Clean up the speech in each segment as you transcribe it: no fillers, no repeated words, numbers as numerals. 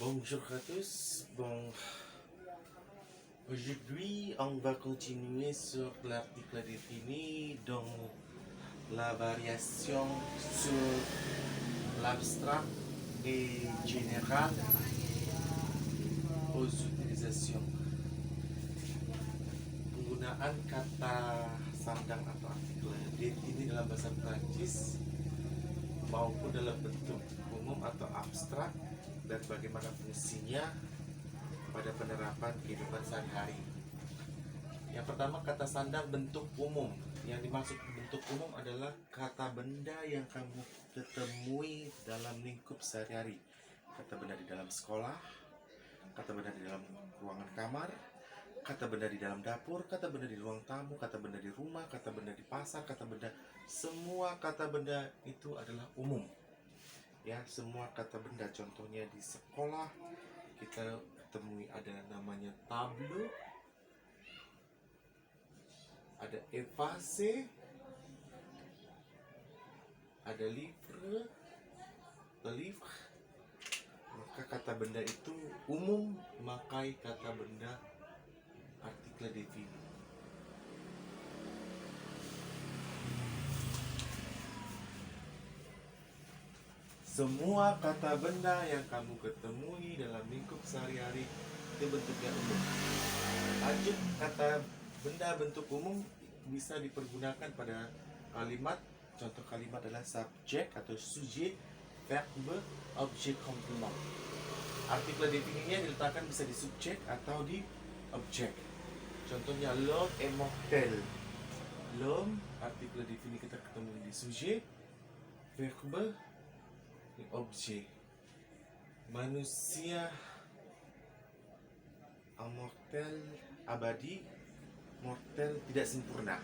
Bonjour à tous. Aujourd'hui, on va continuer sur l'article défini dans la variation sur l'abstrait et général aux utilisations. Penggunaan kata sandang atau artikel défini dalam bahasa Prancis maupun dalam bentuk umum atau abstrak dan bagaimana fungsinya pada penerapan kehidupan sehari-hari. Yang pertama, kata sandang bentuk umum. Yang dimaksud bentuk umum adalah kata benda yang kamu ketemui dalam lingkup sehari-hari. Kata benda di dalam sekolah, kata benda di dalam ruangan kamar, kata benda di dalam dapur, kata benda di ruang tamu, kata benda di rumah, kata benda di pasar, kata benda. Semua kata benda itu adalah umum. Ya, semua kata benda. Contohnya di sekolah kita temui ada namanya tableau, ada effacer, ada livre, maka kata benda itu umum, memakai kata benda artikel défini. Semua kata benda yang kamu ketemui dalam lingkup sehari-hari itu bentuknya umum. Lanjut, kata benda bentuk umum bisa dipergunakan pada kalimat. Contoh kalimat adalah subjek atau sujet, verbe, objek, komplement. Artikel defininya diletakkan bisa di subjek atau di objek. Contohnya l'homme est mortel. L'homme, artikel defini kita ketemu di sujet, verbe, di objek. Manusia immortel, abadi, mortel tidak sempurna.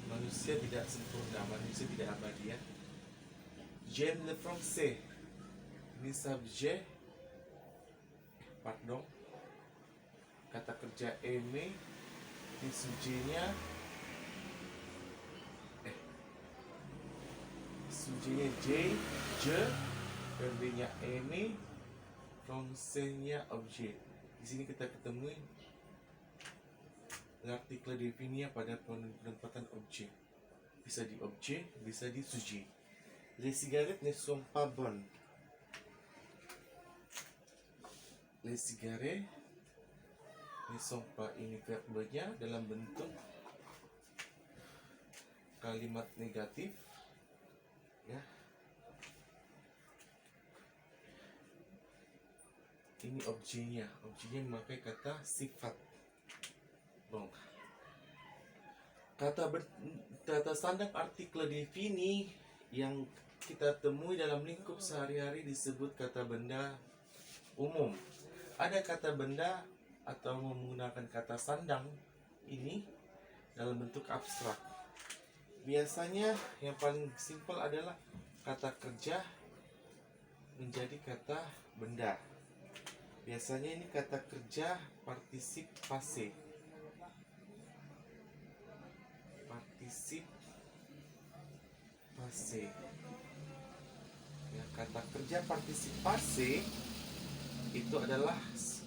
Manusia tidak sempurna, manusia tidak abadi ya. J'aime le français. Ini subjek, pardon, kata kerja aimer. Ini subjeknya, subjeknya je, verbe-nya aimer, français-nya objek. Di sini kita ketemui l'article défini pada penempatan objek. Bisa di objek, bisa di sujet. Les cigarettes ne sont pas bonnes. Les cigarettes ne sont pas, ini verbe-nya dalam bentuk kalimat negatif ya. Ini objeknya memakai kata sifat. Bon. Kata sandang artikel defini yang kita temui dalam lingkup sehari-hari disebut kata benda umum. Ada kata benda atau menggunakan kata sandang ini dalam bentuk abstrak. Biasanya yang paling simpel adalah kata kerja menjadi kata benda. Biasanya ini kata kerja partisip passé. Partisip passé. Ya, kata kerja partisip passé itu adalah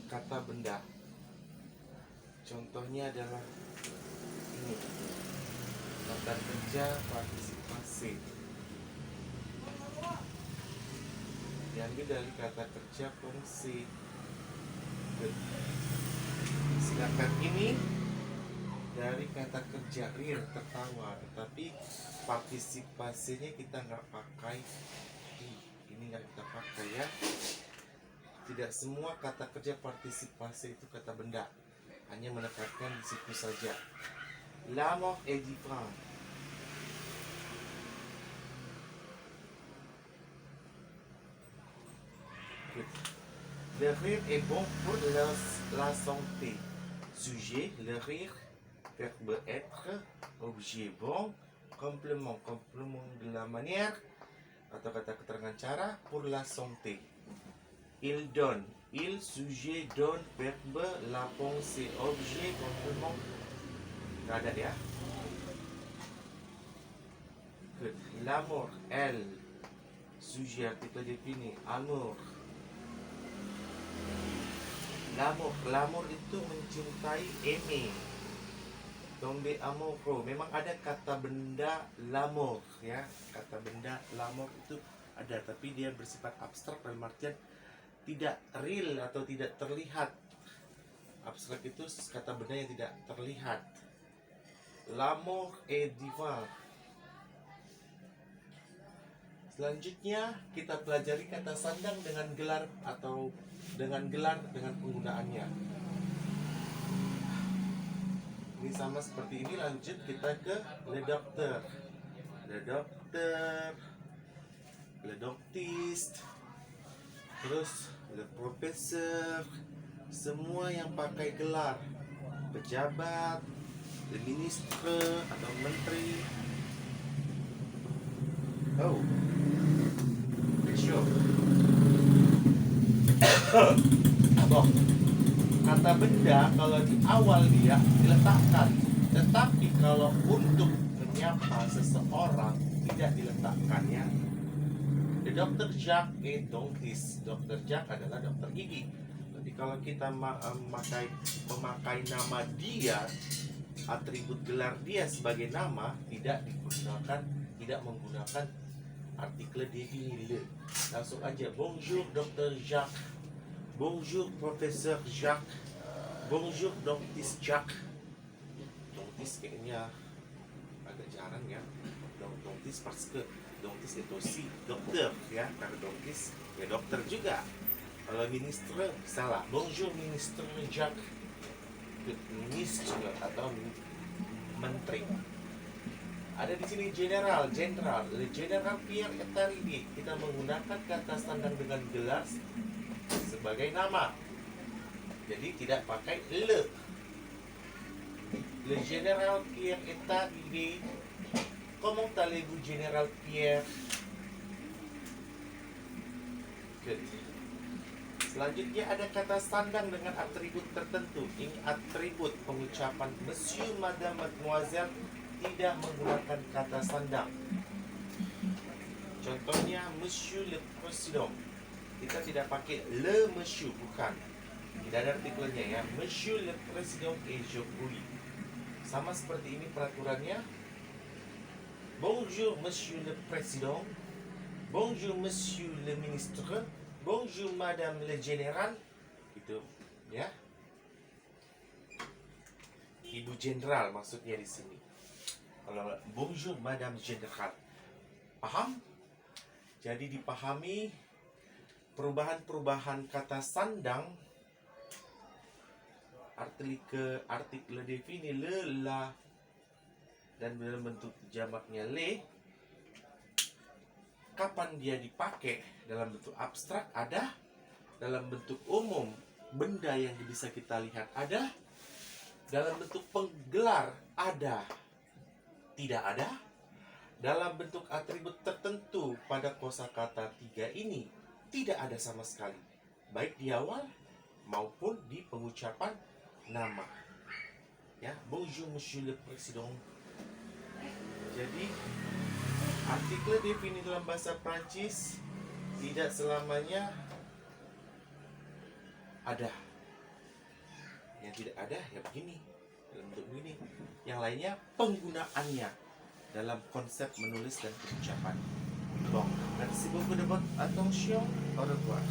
kata benda. Contohnya adalah ini. Kata kerja partisip passé. Diambil dari kata kerja fungsi. Sedangkan ini dari kata kerja rire, tertawa, tetapi partisipasinya kita nggak pakai. Ini nggak kita pakai ya. Tidak semua kata kerja partisipasi itu kata benda, hanya menekankan di situ saja. La mort est différent. Le rire est bon pour la santé. Sujet, le rire, verbe être, objet bon, complément de la manière, atau kata keterangan cara, pour la santé. Il donne, il, sujet, donne, verbe, la pensée, objet, complément. Gak ada ya. L'amour, elle, sujet, artikel défini, amour. L'amour, l'amour itu mencintai, aimer. Tomber amoureux. Memang ada kata benda l'amour, ya. Kata benda l'amour itu ada, tapi dia bersifat abstrak dalam artian tidak real atau tidak terlihat. Abstrak itu kata benda yang tidak terlihat. L'amour est divin. Selanjutnya kita pelajari kata sandang dengan gelar atau dengan penggunaannya. Ini sama seperti ini. Lanjut kita ke le docteur, le doctiste, terus le professeur. Semua yang pakai gelar, pejabat, le ministre atau menteri. Oh, sure. Abang, kata benda kalau di awal dia diletakkan, tetapi kalau untuk menyapa seseorang tidak diletakkan, ya. The Dr. Jacques est dentiste. Dr. Jacques adalah dokter gigi. Tapi kalau kita memakai nama dia, atribut gelar dia sebagai nama, tidak menggunakan artikel défini. Langsung aja, bonjour Dr. Jacques, bonjour Professeur Jacques, bonjour Dentiste Jacques. Dentiste kayaknya agak jarang, ya. Dentiste parce que dentiste itu aussi dokter, ya. Karena dentiste ya dokter juga. Kalau ministre salah, bonjour Ministre Jacques, ministre atau menteri. Ada di sini general, le general Pierre Etaridi. Kita menggunakan kata sandang dengan gelar sebagai nama. Jadi tidak pakai le. Le général Pierre est arrivé. Comment allez-vous, général Pierre? Good. Selanjutnya ada kata sandang dengan atribut tertentu. Ini atribut pengucapan Monsieur, Madame, Mademoiselle tidak menggunakan kata sandang. Contohnya Monsieur le Président. Kita tidak pakai le Monsieur, bukan. Tidak ada artikelnya, ya. Monsieur le Président et je prie. Sama seperti ini peraturannya. Bonjour Monsieur le Président. Bonjour Monsieur le Ministre. Bonjour Madame le Général. Itu, ya. Ibu Jenderal maksudnya di sini. Kalau bonjour Madame Général. Paham? Jadi dipahami perubahan-perubahan kata sandang, artikel défini le, la, dan dalam bentuk jamaknya le. Kapan dia dipakai? Dalam bentuk abstrak ada, dalam bentuk umum benda yang bisa kita lihat ada, dalam bentuk penggelar ada, tidak ada, dalam bentuk atribut tertentu pada kosakata 3 ini tidak ada sama sekali, baik di awal maupun di pengucapan nama. Ya, bonjour Monsieur le Président. Jadi artikel défini dalam bahasa Prancis tidak selamanya ada. Yang tidak ada ya begini, dalam bentuk begini. Yang lainnya penggunaannya dalam konsep menulis dan pengucapan. Bon, merci beaucoup de votre attention. Au revoir.